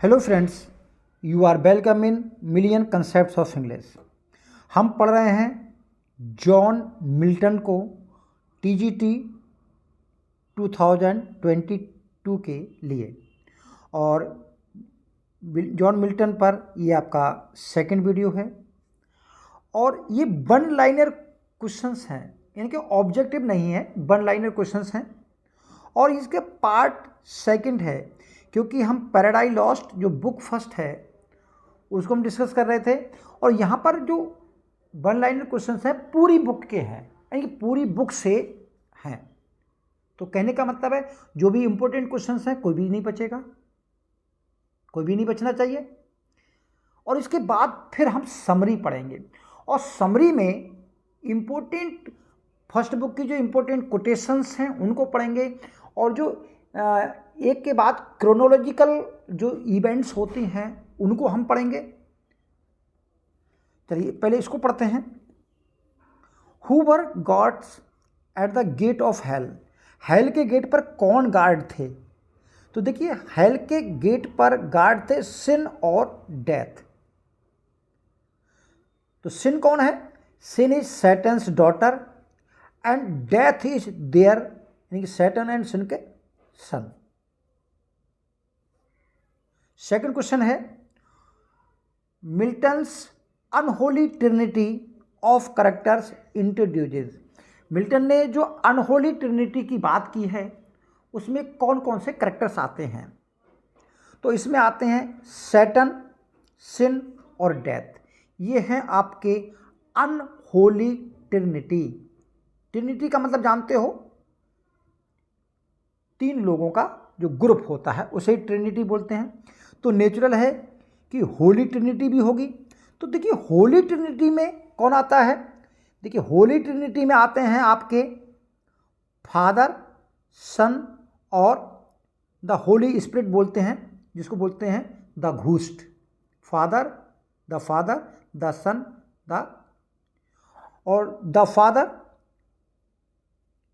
Hello friends, you are welcome in million concepts of English. हम पढ़ रहे हैं जॉन मिल्टन को टीजीटी 2022 के लिए, और जॉन मिल्टन पर ये आपका सेकंड वीडियो है। और ये वन लाइनर क्वेश्चंस हैं, यानी कि ऑब्जेक्टिव नहीं है, वन लाइनर क्वेश्चंस हैं। और इसके पार्ट सेकंड है, क्योंकि हम पैराडाइज लॉस्ट जो बुक फर्स्ट है उसको हम डिस्कस कर रहे थे, और यहाँ पर जो वन लाइनर क्वेश्चंस हैं पूरी बुक के हैं, यानी कि पूरी बुक से हैं। तो कहने का मतलब है जो भी इंपॉर्टेंट क्वेश्चंस हैं कोई भी नहीं बचेगा, कोई भी नहीं बचना चाहिए। और इसके बाद फिर हम समरी पढ़ेंगे, और समरी में इंपॉर्टेंट फर्स्ट बुक की जो इंपॉर्टेंट कोटेशंस हैं उनको पढ़ेंगे, और जो एक के बाद क्रोनोलॉजिकल जो इवेंट्स होती हैं उनको हम पढ़ेंगे। चलिए पहले इसको पढ़ते हैं। Who were guards at the gate of hell? Hell के गेट पर कौन गार्ड थे? तो देखिए, हेल के गेट पर गार्ड थे सिन और डेथ। तो सिन कौन है? Sin is Satan's daughter and death is there, यानी कि सैटन एंड सिन के सन। सेकंड क्वेश्चन है, Milton's unholy trinity of characters introduces. Milton ने जो अनहोली ट्रिनिटी की बात की है उसमें कौन कौन से कैरेक्टर्स आते हैं? तो इसमें आते हैं सैटन, सिन और डेथ। ये हैं आपके अनहोली ट्रिनिटी। ट्रिनिटी का मतलब जानते हो, तीन लोगों का जो ग्रुप होता है उसे ट्रिनिटी बोलते हैं। तो नेचुरल है कि होली ट्रिनिटी भी होगी। तो देखिए, होली ट्रिनिटी में कौन आता है? देखिए, होली ट्रिनिटी में आते हैं आपके फादर, सन और द होली स्पिरिट बोलते हैं, जिसको बोलते हैं the ghost. Father, the son, the father,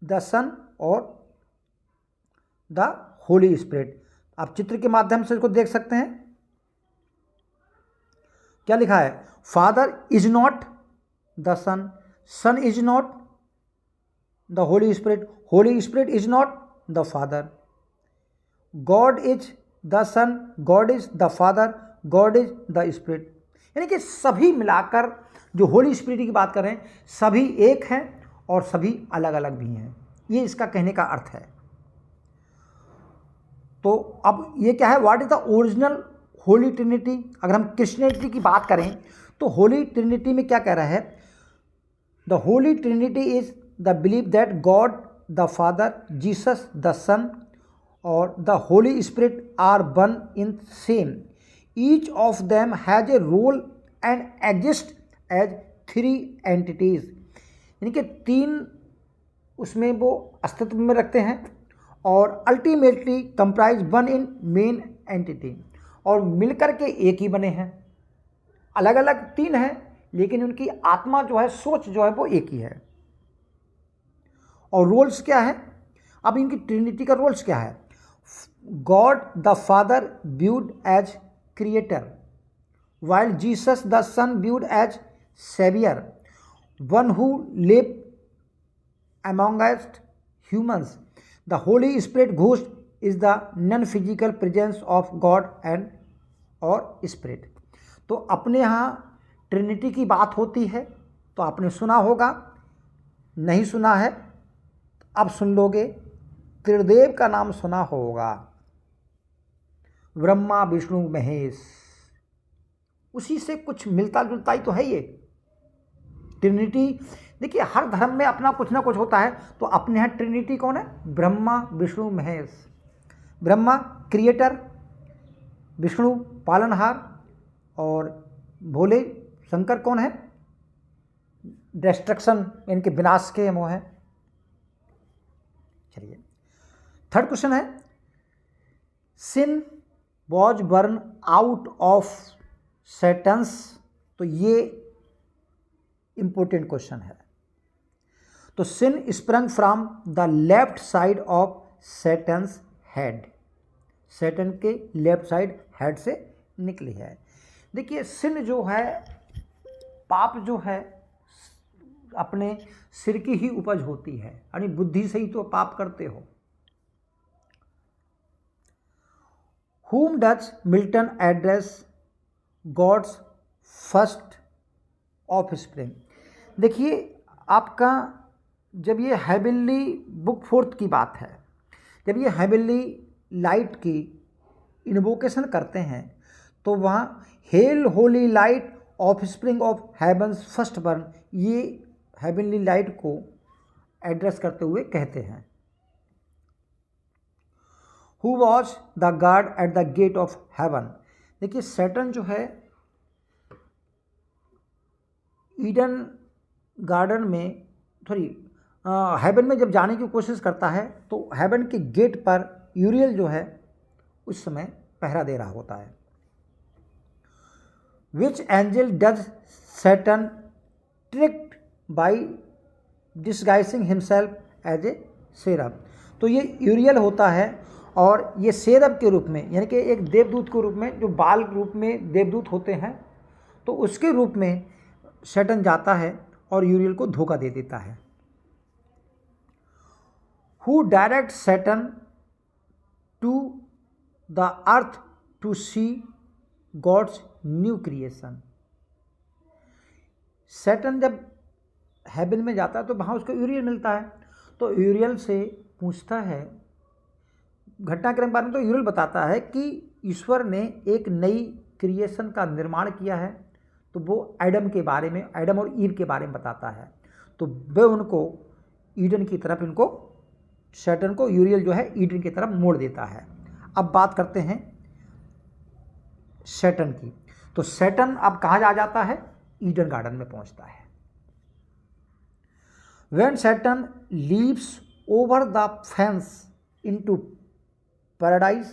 the son और द होली स्पिरिट। आप चित्र के माध्यम से इसको देख सकते हैं। क्या लिखा है? Father is not the son, son is not the holy spirit is not the father, God is the son, God is the father, God is the spirit. यानी कि सभी मिलाकर जो होली स्पिरिट की बात कर रहे हैं सभी एक हैं और सभी अलग अलग भी हैं। ये इसका कहने का अर्थ है। तो अब ये क्या है? What is the original Holi Trinity? अगर हम क्रिश्चियनिटी की बात करें तो होली ट्रिनिटी में क्या कह रहा है? The holy trinity is the believe that God the father, Jesus the son और the holy spirit are one in same. Each of them has a role and exist as three entities. यानी कि तीन उसमें वो अस्तित्व में रखते हैं और ultimately comprise one in main entity, और मिलकर के एक ही बने हैं। अलग अलग तीन हैं लेकिन उनकी आत्मा जो है, सोच जो है वो एक ही है। और रोल्स क्या है? अब इनकी ट्रिनिटी का रोल्स क्या है? God the father viewed as creator, while Jesus the Son viewed as Savior, one who lived amongst humans. The Holy Spirit ghost is the non-physical presence of God and or Spirit. तो अपने यहाँ Trinity की बात होती है तो आपने सुना होगा, नहीं सुना है अब सुन लोगे। त्रिदेव का नाम सुना होगा, ब्रह्मा विष्णु महेश। उसी से कुछ मिलता जुलता ही तो है ये ट्रिनिटी। देखिए, हर धर्म में अपना कुछ ना कुछ होता है, तो अपने यहाँ ट्रिनिटी कौन है? ब्रह्मा विष्णु महेश। ब्रह्मा क्रिएटर, विष्णु पालनहार और भोले शंकर कौन है? डिस्ट्रक्शन, इनके विनाश के वो हैं। चलिए थर्ड क्वेश्चन है, sin was burn out of Satan's. तो ये इंपॉर्टेंट क्वेश्चन है। तो sin sprung from the left side of Satan's head. Saturn के लेफ्ट साइड हेड से निकली है। देखिए सिन जो है, पाप जो है अपने सिर की ही उपज होती है, यानी बुद्धि से ही तो पाप करते हो। Whom does Milton address God's first offspring? देखिए आपका जब ये हेवनली बुक फोर्थ की बात है, जब ये हेवनली लाइट की इन्वोकेशन करते हैं तो वहाँ hello Holi light offspring of havens first burn, ये हेवनली लाइट को एड्रेस करते हुए कहते हैं। Who was the guard at the gate of heaven? देखिए सैटर्न जो है ईडन गार्डन में हेवन में जब जाने की कोशिश करता है तो हेवन के गेट पर यूरियल जो है उस समय पहरा दे रहा होता है। Which angel does Saturn tricked by disguising himself as a cherub? तो ये यूरियल होता है और ये सेरब के रूप में, यानी कि एक देवदूत के रूप में, जो बाल रूप में देवदूत होते हैं, तो उसके रूप में सैटर्न जाता है और यूरियल को धोखा दे देता है। Who directs Saturn to the earth to see God's new creation? Saturn जब हेवन में जाता है तो वहाँ उसको यूरियल मिलता है, तो यूरियल से पूछता है, घटनाक्रम के बारे में तो यूरियल बताता है कि ईश्वर ने एक नई क्रिएशन का निर्माण किया है, तो वो एडम के बारे में, एडम और ईव के बारे में बताता है। तो वे उनको ईडन की तरफ, इनको सैटर्न को यूरियल जो है ईडन की तरफ मोड़ देता है। अब बात करते हैं सैटर्न की। तो सैटर्न अब कहाँ आ जाता है? ईडन गार्डन में पहुंचता है। When Saturn leaps over the fence into paradise,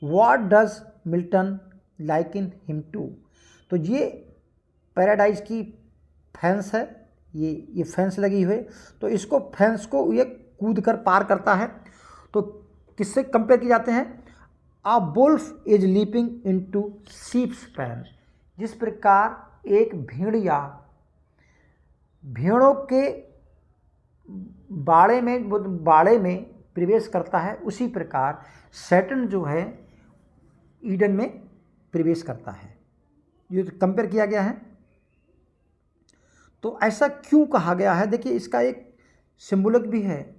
what does Milton liken him to? तो ये पैराडाइज की फेंस है, ये फेंस लगी हुई, तो इसको फेंस को ये कूद कर पार करता है। तो किससे कंपेयर किए जाते हैं? A wolf is leaping into sheep's pen. जिस प्रकार एक भेड़िया भेड़ों के बाड़े में प्रवेश करता है, उसी प्रकार सैटर्न जो है ईडन में प्रवेश करता है। ये कंपेयर किया गया है। तो ऐसा क्यों कहा गया है? देखिए इसका एक सिंबॉलिक भी है।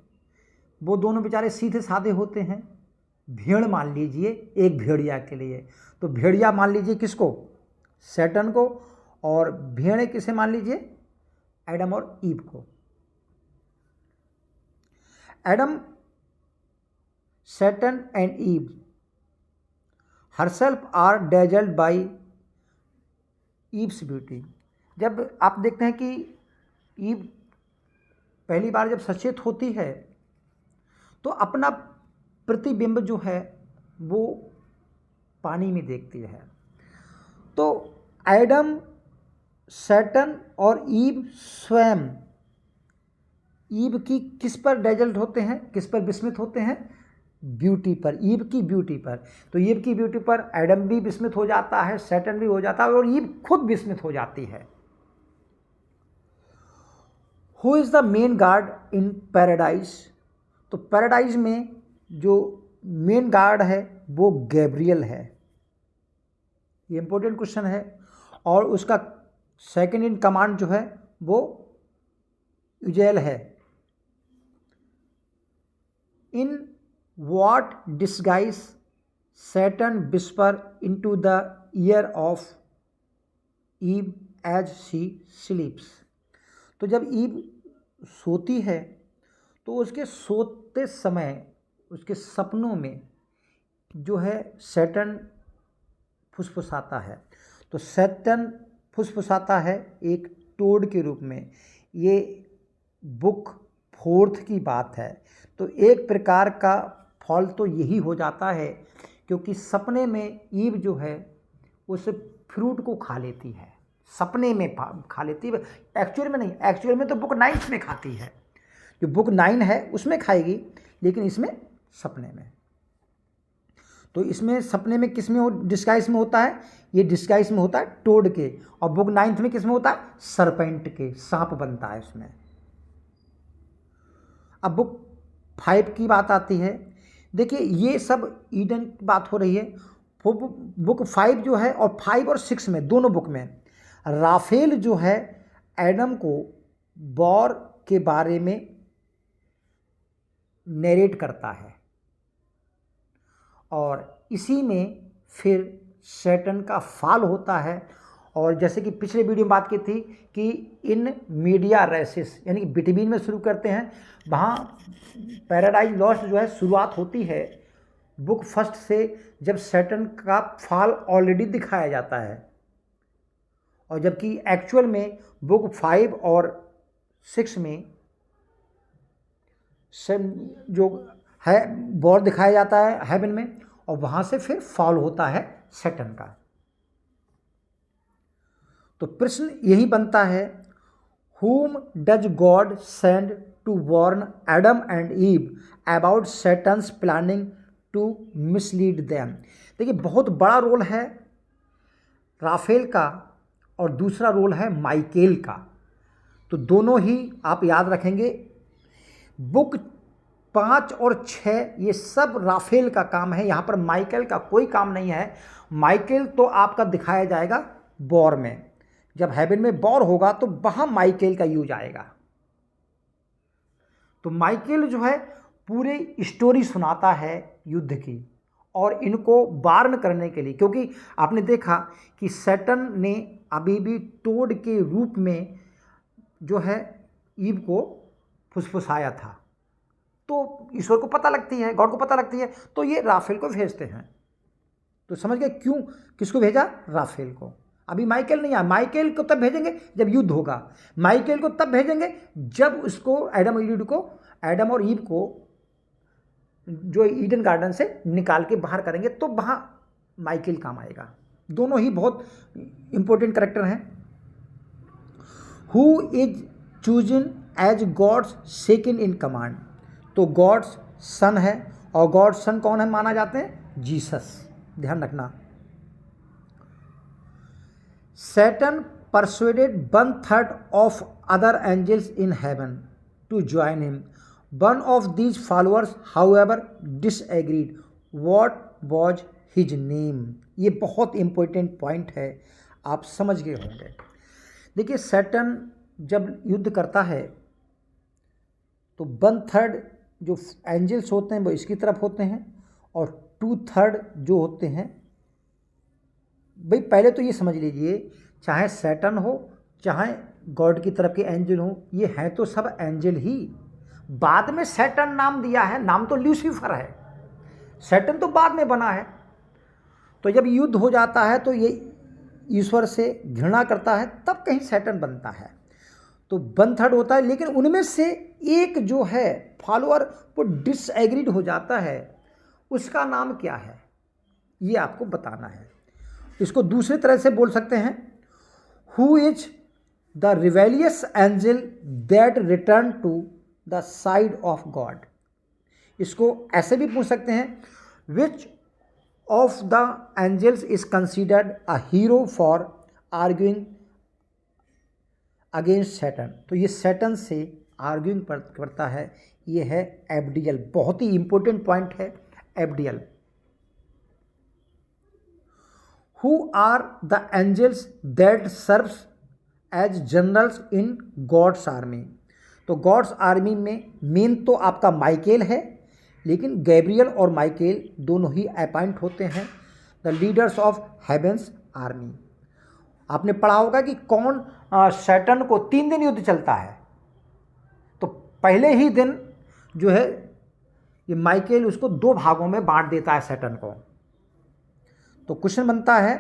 वो दोनों बेचारे सीधे साधे होते हैं। भेड़ मान लीजिए एक भेड़िया के लिए, तो भेड़िया मान लीजिए किसको? सैटर्न को। और भेड़े किसे मान लीजिए? एडम और ईव को। Adam, Satan and Eve herself are dazzled by Eve's beauty. जब आप देखते हैं कि ईव पहली बार जब सचेत होती है तो अपना प्रतिबिंब जो है वो पानी में देखती है। तो एडम, सैटर्न और ईव स्वयं ईव की किस पर डेजल्ट होते हैं, किस पर विस्मित होते हैं? ब्यूटी पर, ईव की ब्यूटी पर। तो ईव की ब्यूटी पर एडम भी विस्मित हो जाता है, सैटर्न भी हो जाता है और ईव खुद विस्मित हो जाती है। Who is the main guard in paradise? तो पैराडाइज में जो मेन गार्ड है वो गैब्रियल है। ये इंपॉर्टेंट क्वेश्चन है। और उसका सेकंड इन कमांड जो है वो यूजेल है। इन what disguise Saturn whisper into the ear of Eve as she sleeps? तो जब ईव सोती है तो उसके सोते समय उसके सपनों में जो है सैटर्न फुसफुसाता है। तो सैटर्न फुसफुसाता है एक टोड के रूप में। ये बुक फोर्थ की बात है। तो एक प्रकार का फॉल तो यही हो जाता है, क्योंकि सपने में ईव जो है उस फ्रूट को खा लेती है, सपने में खा लेती है, एक्चुअल में नहीं। एक्चुअल में तो बुक 9 में खाती है, जो बुक 9 है उसमें खाएगी, लेकिन इसमें सपने में। तो इसमें सपने में किस में डिस्गाइज में होता है, ये डिस्गाइज में होता है टोड के, और बुक 9th में किस में होता है, सरपेंट के, सांप बनता है उसमें। अब बुक 5 की बात आती है। देखिए ये सब ईडन की बात हो रही है। बुक 5 जो है, और 5 और 6 में दोनों बुक में राफेल जो है एडम को बॉर के बारे में नरेट करता है, और इसी में फिर सैटर्न का फॉल होता है। और जैसे कि पिछले वीडियो में बात की थी कि इन मीडिया रेसिस यानी कि बिटवीन में शुरू करते हैं, वहाँ पैराडाइज लॉस्ट जो है शुरुआत होती है बुक 1 से, जब सैटर्न का फॉल ऑलरेडी दिखाया जाता है, और जबकि एक्चुअल में बुक 5 और 6 में जो है बॉर दिखाया जाता है हेवन में, और वहाँ से फिर फॉल होता है सैटर्न का। तो प्रश्न यही बनता है, whom does God send to warn Adam and Eve about Satan's planning to mislead them? देखिए बहुत बड़ा रोल है राफेल का और दूसरा रोल है माइकेल का। तो दोनों ही आप याद रखेंगे। बुक 5 और 6 ये सब राफेल का काम है, यहाँ पर माइकेल का कोई काम नहीं है। माइकेल तो आपका दिखाया जाएगा बॉर में, जब हेवन में बॉर होगा तो वहाँ माइकेल का यूज आएगा। तो माइकेल जो है पूरी स्टोरी सुनाता है युद्ध की, और इनको वार्न करने के लिए, क्योंकि आपने देखा कि सैटर्न ने अभी भी टोड के रूप में जो है ईव को फुसफुसाया था, तो ईश्वर को पता लगती है, गॉड को पता लगती है, तो ये राफेल को भेजते हैं। तो समझ गए क्यों, किसको भेजा, राफेल को। अभी माइकेल नहीं आया, माइकेल को तब भेजेंगे जब युद्ध होगा, माइकेल को तब भेजेंगे जब उसको एडम और ईव को जो ईडन गार्डन से निकाल के बाहर करेंगे, तो वहाँ माइकेल काम आएगा। दोनों ही बहुत इंपॉर्टेंट कैरेक्टर हैं। Who is chosen as God's second in command, तो गॉड्स सन है, और गॉड्स सन कौन है माना जाते हैं, जीसस, ध्यान रखना। Saturn persuaded 1/3 of other angels in heaven to join him. One of these followers, however, disagreed. What was his name? ये बहुत इंपॉर्टेंट पॉइंट है, आप समझ गए होंगे। देखिए सैटर्न जब युद्ध करता है तो 1/3 जो एंजल्स होते हैं वो इसकी तरफ होते हैं, और 2/3 जो होते हैं, भाई पहले तो ये समझ लीजिए, चाहे सैटर्न हो चाहे गॉड की तरफ के एंजल हो, ये हैं तो सब एंजल ही। बाद में सैटर्न नाम दिया है, नाम तो ल्यूसीफर है, सैटर्न तो बाद में बना है। तो जब युद्ध हो जाता है तो ये ईश्वर से घृणा करता है, तब कहीं सैटर्न बनता है। तो 1/3 होता है, लेकिन उनमें से एक जो है फॉलोअर वो डिसएग्रीड हो जाता है, उसका नाम क्या है ये आपको बताना है। इसको दूसरी तरह से बोल सकते हैं, who is the rebellious angel that return to the side of God. इसको ऐसे भी पूछ सकते हैं, which of the angels is considered a hero for arguing against Saturn. तो ये सैटर्न से आर्ग्यूइंग करता है, ये है एबडियल। बहुत ही इंपॉर्टेंट पॉइंट है एबडियल। Who are the angels that serves as generals in God's army? तो गॉड्स आर्मी में मेन तो आपका माइकेल है, लेकिन गैब्रियल और माइकेल दोनों ही अपॉइंट होते हैं the leaders of heaven's army. आपने पढ़ा होगा कि कौन सैटर्न को 3 दिन युद्ध चलता है, तो पहले ही दिन जो है ये माइकेल उसको 2 भागों में बांट देता है सैटर्न को। तो क्वेश्चन बनता है,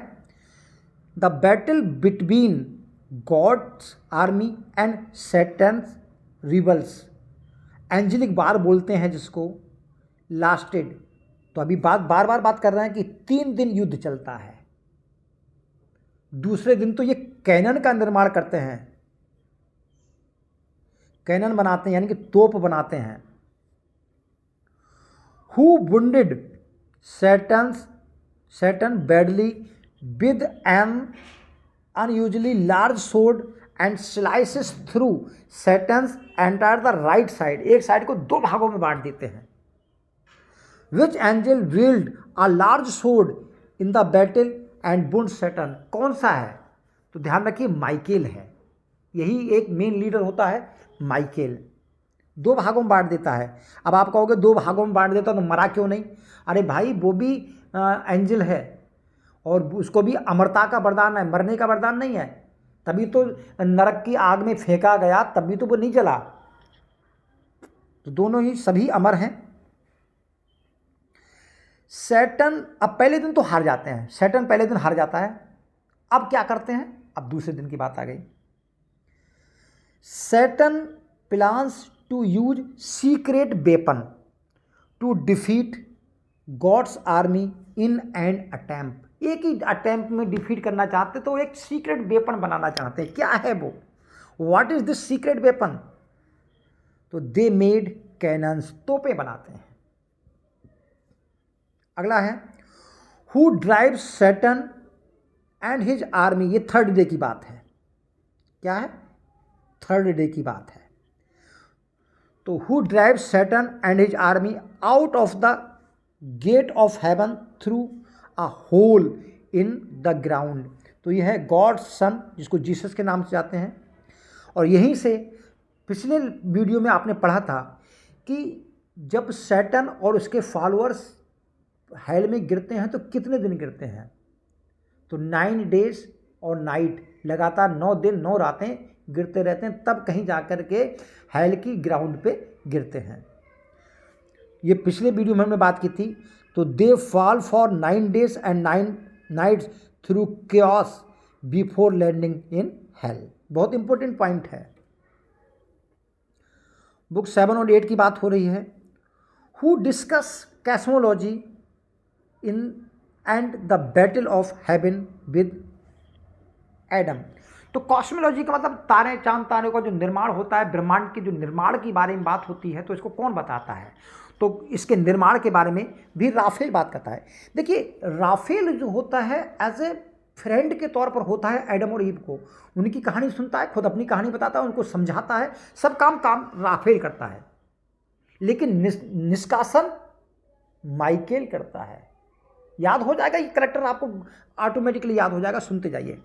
the battle between God's army and Saturn's rebels, angelic war बोलते हैं जिसको, लास्टेड। तो अभी बार बार बात कर रहे हैं कि 3 दिन युद्ध चलता है। दूसरे दिन तो ये कैनन का निर्माण करते हैं, कैनन बनाते हैं यानी कि तोप बनाते हैं। Who wounded Saturn badly with an unusually large sword and slices through Saturn's entire the right side. एक साइड को दो भागों में बांट देते हैं. Which angel wield a large sword in the battle and wound Saturn? कौन सा है? तो ध्यान रखिए माइकेल है. यही एक मेन लीडर होता है माइकेल. दो भागों में बांट देता है. अब आप कहोगे दो भागों में बांट देता तो मरा क्यों नहीं? अरे भाई वो भी एंजल है और उसको भी अमरता का वरदान है, मरने का वरदान नहीं है. तभी तो नरक की आग में फेंका गया, तभी तो वो नहीं जला. तो दोनों ही सभी अमर हैं. सैटर्न अब पहले दिन तो हार जाते हैं. सैटर्न पहले दिन हार जाता है. अब क्या करते हैं? अब दूसरे दिन की बात आ गई. Satan plans to use secret weapon to defeat God's army in and attempt. एक ही अटेम्प्ट में डिफीट करना चाहते तो एक सीक्रेट वेपन बनाना चाहते हैं. क्या है वो? What is this secret weapon? तो दे मेड कैनन्स, तोपें बनाते हैं. अगला है who drive Satan and his army. ये थर्ड डे की बात है. क्या है? थर्ड डे की बात है. तो who drive Satan and his army out of the gate of heaven through a hole in the ground. तो यह है गॉड सन, जिसको जीसस के नाम से जाते हैं. और यहीं से पिछले वीडियो में आपने पढ़ा था कि जब सैटर्न और उसके फॉलोअर्स हेल में गिरते हैं तो कितने दिन गिरते हैं? तो 9 डेज और नाइट, लगातार 9 दिन 9 रातें गिरते रहते हैं, तब कहीं जाकर के हेल की ग्राउंड पे गिरते हैं. ये पिछले वीडियो में हमने बात की थी. तो they fall for 9 days and 9 nights through chaos before landing in hell. बहुत इंपॉर्टेंट पॉइंट है. बुक 7 और 8 की बात हो रही है. Who discuss cosmology in and the battle of heaven with Adam. तो कॉस्मोलॉजी का मतलब तारे, चांद तारे का जो निर्माण होता है, ब्रह्मांड के जो निर्माण के बारे में बात होती है, तो इसको कौन बताता है? तो इसके निर्माण के बारे में भी राफेल बात करता है. देखिए राफेल जो होता है एज ए फ्रेंड के तौर पर होता है एडम और ईव को. उनकी कहानी सुनता है, खुद अपनी कहानी बताता है, उनको समझाता है, सब काम राफेल करता है. लेकिन निष्कासन माइकेल करता है. याद हो जाएगा, ये करेक्टर आपको ऑटोमेटिकली याद हो जाएगा, सुनते जाइए.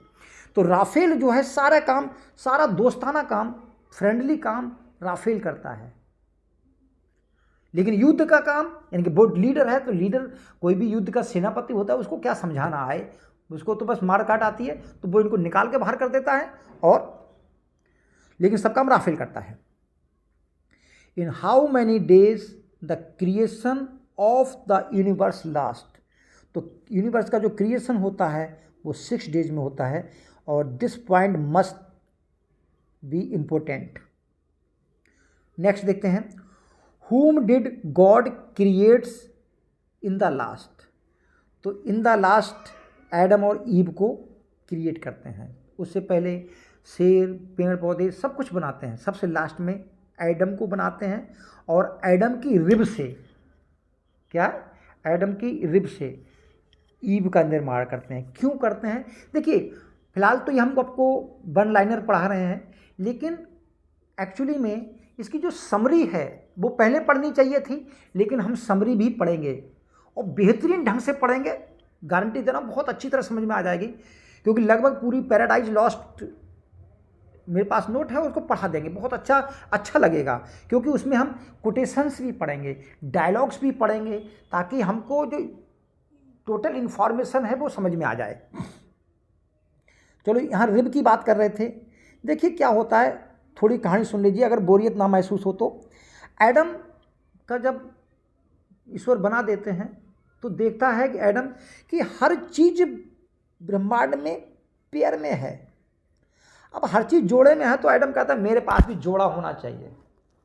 तो राफेल जो है सारा काम, सारा दोस्ताना काम, फ्रेंडली काम राफेल करता है. लेकिन युद्ध का काम, यानी कि बोर्ड लीडर है, तो लीडर कोई भी युद्ध का सेनापति होता है, उसको क्या समझाना है? उसको तो बस मार काट आती है, तो वो इनको निकाल के बाहर कर देता है. और लेकिन सब काम राफेल करता है. In how many days the creation of the universe last. तो यूनिवर्स का जो क्रिएशन होता है वो 6 डेज में होता है. और this point must be important. Next देखते हैं. Whom did God creates in the last? तो इन द लास्ट एडम और ईव को क्रिएट करते हैं. उससे पहले शेर, पेड़ पौधे सब कुछ बनाते हैं. सबसे लास्ट में एडम को बनाते हैं. और एडम की रिब से, क्या? एडम की रिब से ईव का निर्माण करते हैं. क्यों करते हैं? देखिए फिलहाल तो ये हम आपको वन लाइनर पढ़ा रहे हैं, लेकिन एक्चुअली में इसकी जो समरी है वो पहले पढ़नी चाहिए थी, लेकिन हम समरी भी पढ़ेंगे और बेहतरीन ढंग से पढ़ेंगे. गारंटी देना बहुत अच्छी तरह समझ में आ जाएगी, क्योंकि लगभग पूरी पैराडाइज लॉस्ट मेरे पास नोट है, उसको पढ़ा देंगे. बहुत अच्छा लगेगा, क्योंकि उसमें हम कोटेशंस भी पढ़ेंगे, डायलॉग्स भी पढ़ेंगे, ताकि हमको जो टोटल इन्फॉर्मेशन है वो समझ में आ जाए. चलो यहाँ रिब की बात कर रहे थे. देखिए क्या होता है, थोड़ी कहानी सुन लीजिए अगर बोरियत ना महसूस हो तो. एडम का जब ईश्वर बना देते हैं तो देखता है कि एडम की हर चीज़ ब्रह्मांड में पेयर में है. अब हर चीज़ जोड़े में है, तो एडम कहता है मेरे पास भी जोड़ा होना चाहिए,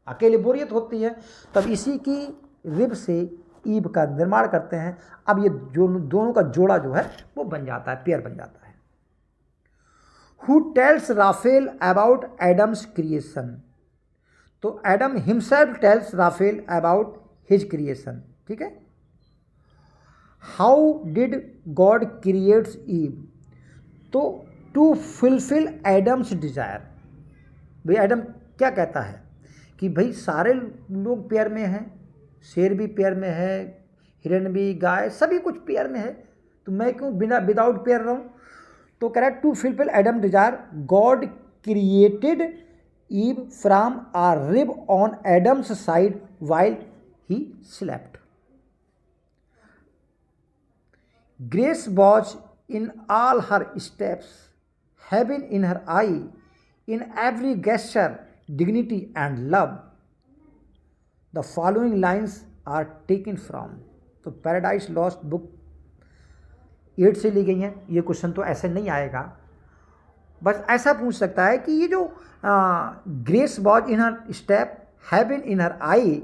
अकेले बोरियत होती है. तब इसी की रिब से ईव का निर्माण करते हैं. अब ये जो दोनों का जोड़ा जो है वो बन जाता है, पेयर बन जाता है. Who tells Raphael about Adam's creation? तो Adam himself tells Raphael about his creation. ठीक है. How did God creates Eve, तो टू फुलफिल एडम्स डिज़ायर। भाई एडम क्या कहता है कि भाई सारे लोग पेयर में हैं, शेर भी पेयर में है, हिरन भी, गाय, सभी कुछ पेयर में है, तो मैं क्यों बिना विदाउट पेयर रहूं। तो कह रहा है to fulfil Adam desire God created Eve from a rib on Adam's side while he slept. Grace was in all her steps, heaven in her eye, in every gesture dignity and love. The following lines are taken from, तो paradise Lost book 8 से ली गई हैं। ये question तो ऐसे नहीं आएगा, बस ऐसा पूछ सकता है कि ये जो grace was in her step, heaven in her eye,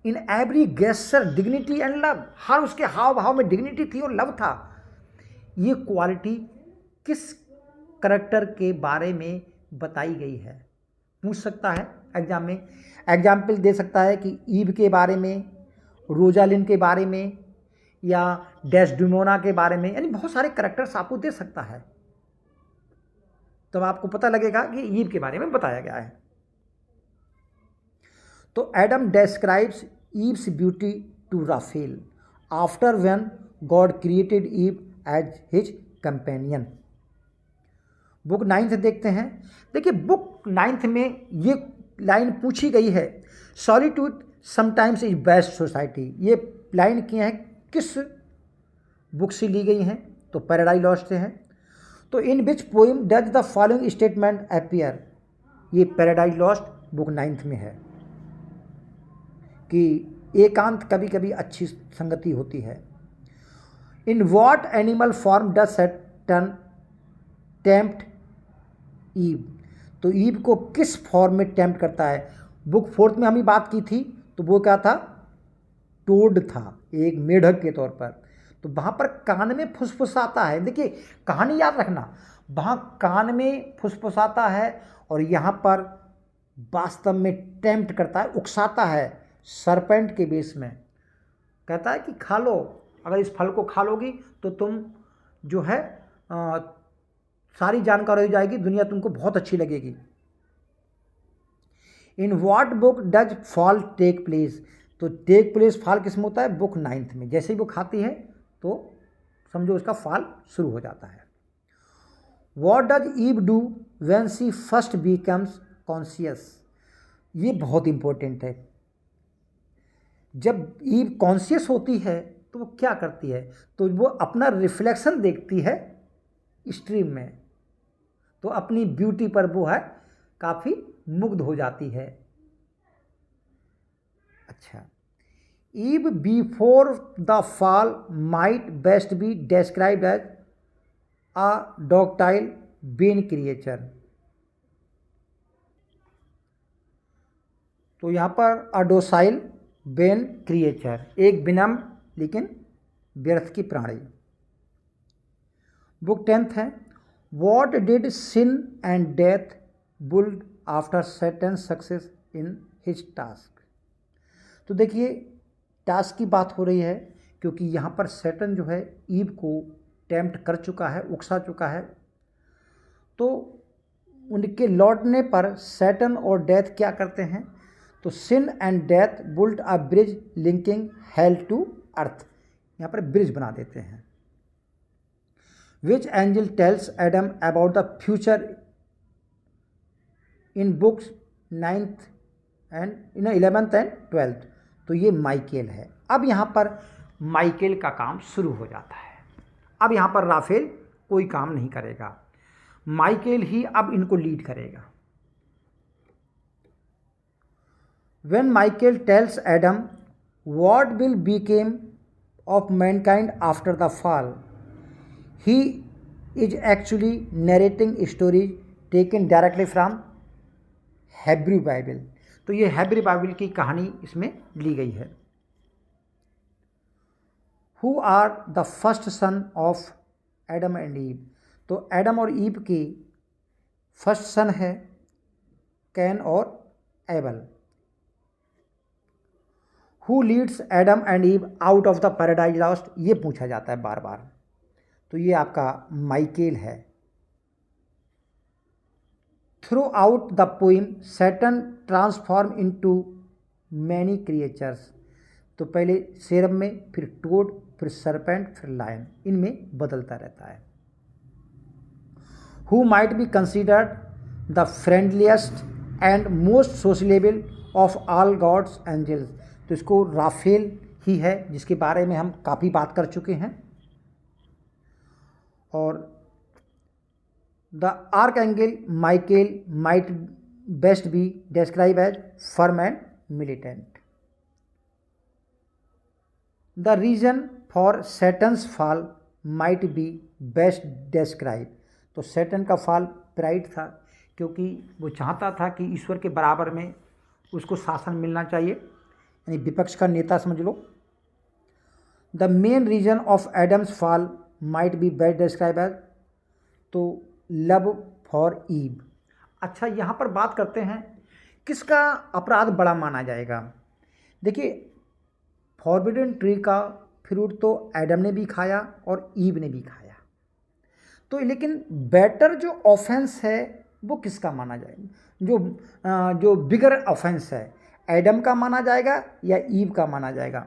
in every gesture dignity and love, हर उसके हाव भाव में डिग्निटी थी और लव था। ये क्वालिटी किस करैक्टर के बारे में बताई गई है, पूछ सकता है एग्जाम में। एग्जाम्पल दे सकता है कि ईव के बारे में, रोजालिन के बारे में, या डेस्डेमोना के बारे में, यानी बहुत सारे करैक्टर्स आपको दे सकता है, तब तो आपको पता लगेगा कि ईव के बारे में बताया गया है। तो Adam describes Eve's beauty to Raphael after when God created Eve as his companion. Book 9 देखते हैं। देखिए बुक 9 में ये लाइन पूछी गई है, solitude sometimes is best society. ये लाइन किए हैं किस बुक से ली गई हैं, तो पैराडाइज लॉस्ट से है। तो in which poem does the following statement appear, ये पैराडाइज लॉस्ट बुक 9 में है कि एकांत कभी कभी अच्छी संगति होती है। In what animal form does Satan tempt Eve, तो ईव को किस फॉर्म में टेम्प्ट करता है। बुक 4 में हमें बात की थी, तो वो क्या था, टोड था, एक मेढक के तौर पर। तो वहाँ पर कान में फुसफुसाता है। देखिए कहानी याद रखना, वहाँ कान में फुसफुसाता है और यहाँ पर वास्तव में टेम्प्ट करता है, उकसाता है सरपेंट के बेस में। कहता है कि खा लो, अगर इस फल को खा लोगी तो तुम जो है सारी जानकारी हो जाएगी, दुनिया तुमको बहुत अच्छी लगेगी। In what book does fall take place, तो टेक प्लेस फॉल किस में होता है, बुक 9 में। जैसे ही वो खाती है तो समझो उसका फॉल शुरू हो जाता है। What does Eve do when she first becomes conscious, ये बहुत इंपॉर्टेंट है। जब ईव कॉन्शियस होती है तो वो क्या करती है, तो वो अपना रिफ्लेक्शन देखती है स्ट्रीम में, तो अपनी ब्यूटी पर वो है काफ़ी मुग्ध हो जाती है। अच्छा, Eve before the fall might best be described as a docile been creature, तो यहाँ पर अडोसाइल बेन क्रिएचर, एक विनम्र लेकिन व्यर्थ की प्राणी। बुक 10 है। What did sin and death build after Saturn success in his task, तो देखिए टास्क की बात हो रही है क्योंकि यहाँ पर सैटर्न जो है ईव को टेम्प्ट कर चुका है, उकसा चुका है। तो उनके लौटने पर सैटर्न और डेथ क्या करते हैं, तो sin and death build a bridge linking hell to earth, यहाँ पर ब्रिज बना देते हैं। Which angel tells Adam about the future in books 9th and 11th and 12th, तो ये माइकेल है। अब यहाँ पर माइकेल का काम शुरू हो जाता है। अब यहाँ पर राफेल कोई काम नहीं करेगा, माइकेल ही अब इनको लीड करेगा। When Michael tells Adam what will become of mankind after the fall, he is actually narrating stories taken directly from Hebrew Bible, तो ये हेब्रू बाइबल की कहानी इसमें ली गई है। Who are the first son of Adam and Eve, तो Adam और ewe की फर्स्ट सन है कैन और able. Who Leeds Adam and ewe out of the paradise lost, ये पूछा जाता है बार बार। तो ये आपका माइकेल है। Through out the poem Saturn transform into many creatures, तो पहले सेरम में, फिर टोड, फिर सरपेंट, फिर लायन, इनमें बदलता रहता है। Who might be considered the friendliest and most sociable of all gods angels, तो इसको राफेल ही है, जिसके बारे में हम काफ़ी बात कर चुके हैं। और the archangel Michael might best be describe as firm and militant. The reason for Saturn's fall might be best describe, तो सैटर्न का फॉल प्राइड था, क्योंकि वो चाहता था कि ईश्वर के बराबर में उसको शासन मिलना चाहिए, यानी विपक्ष का नेता समझ लो। The main reason of Adam's fall might be best describe as, तो लव फॉर ईव। अच्छा, यहाँ पर बात करते हैं किसका अपराध बड़ा माना जाएगा। देखिए, फॉरबिडन ट्री का फ्रूट तो एडम ने भी खाया और ईव ने भी खाया, तो लेकिन बेटर जो ऑफेंस है वो किसका माना जाएगा, जो बिगर ऑफेंस है, एडम का माना जाएगा या ईव का माना जाएगा।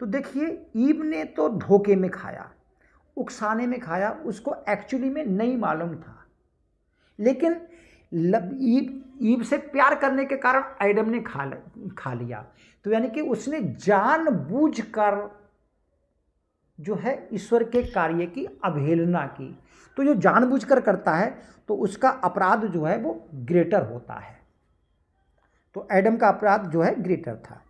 तो देखिए, ईव ने तो धोखे में खाया, उकसाने में खाया, उसको एक्चुअली में नहीं मालूम था, लेकिन ईव से प्यार करने के कारण एडम ने खा लिया। तो यानी कि उसने जानबूझकर जो है ईश्वर के कार्य की अवहेलना की। तो जो जानबूझकर करता है तो उसका अपराध जो है वो ग्रेटर होता है। तो एडम का अपराध जो है ग्रेटर था।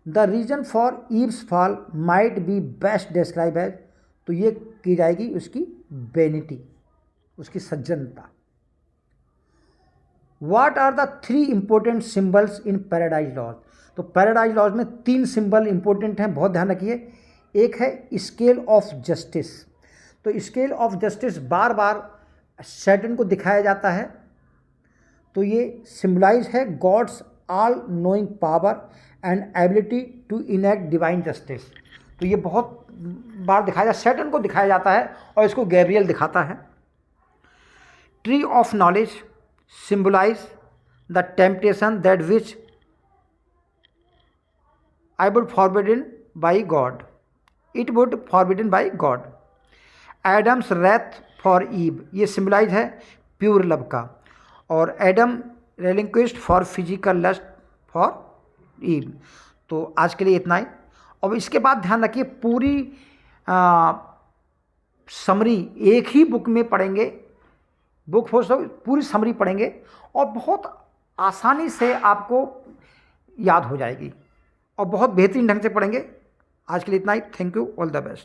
The reason for Eve's fall might be best describe as, तो ये की जाएगी उसकी वेनिटी, उसकी सज्जनता। What are the 3 important symbols in Paradise Lost, तो पैराडाइज लॉज में 3 सिंबल इंपॉर्टेंट हैं, बहुत ध्यान रखिए। एक है स्केल ऑफ जस्टिस, तो स्केल ऑफ जस्टिस बार बार सैटर्न को दिखाया जाता है, तो ये सिंबलाइज है gods all knowing power and ability to enact divine justice. तो ये बहुत बार दिखाया जाता है, सैटर्न को दिखाया जाता है और इसको गैब्रियल दिखाता है। Tree of knowledge symbolize the temptation that which I would forbidden by God, it would forbidden by God. Adam's wrath for Eve, ये सिंबलाइज है प्योर लव का। और Adam relinquished for physical lust for Eve. तो आज के लिए इतना ही। अब इसके बाद ध्यान रखिए, पूरी समरी एक ही बुक में पढ़ेंगे, बुक फोर्स पूरी समरी पढ़ेंगे और बहुत आसानी से आपको याद हो जाएगी और बहुत बेहतरीन ढंग से पढ़ेंगे। आज के लिए इतना ही। Thank you, all the best.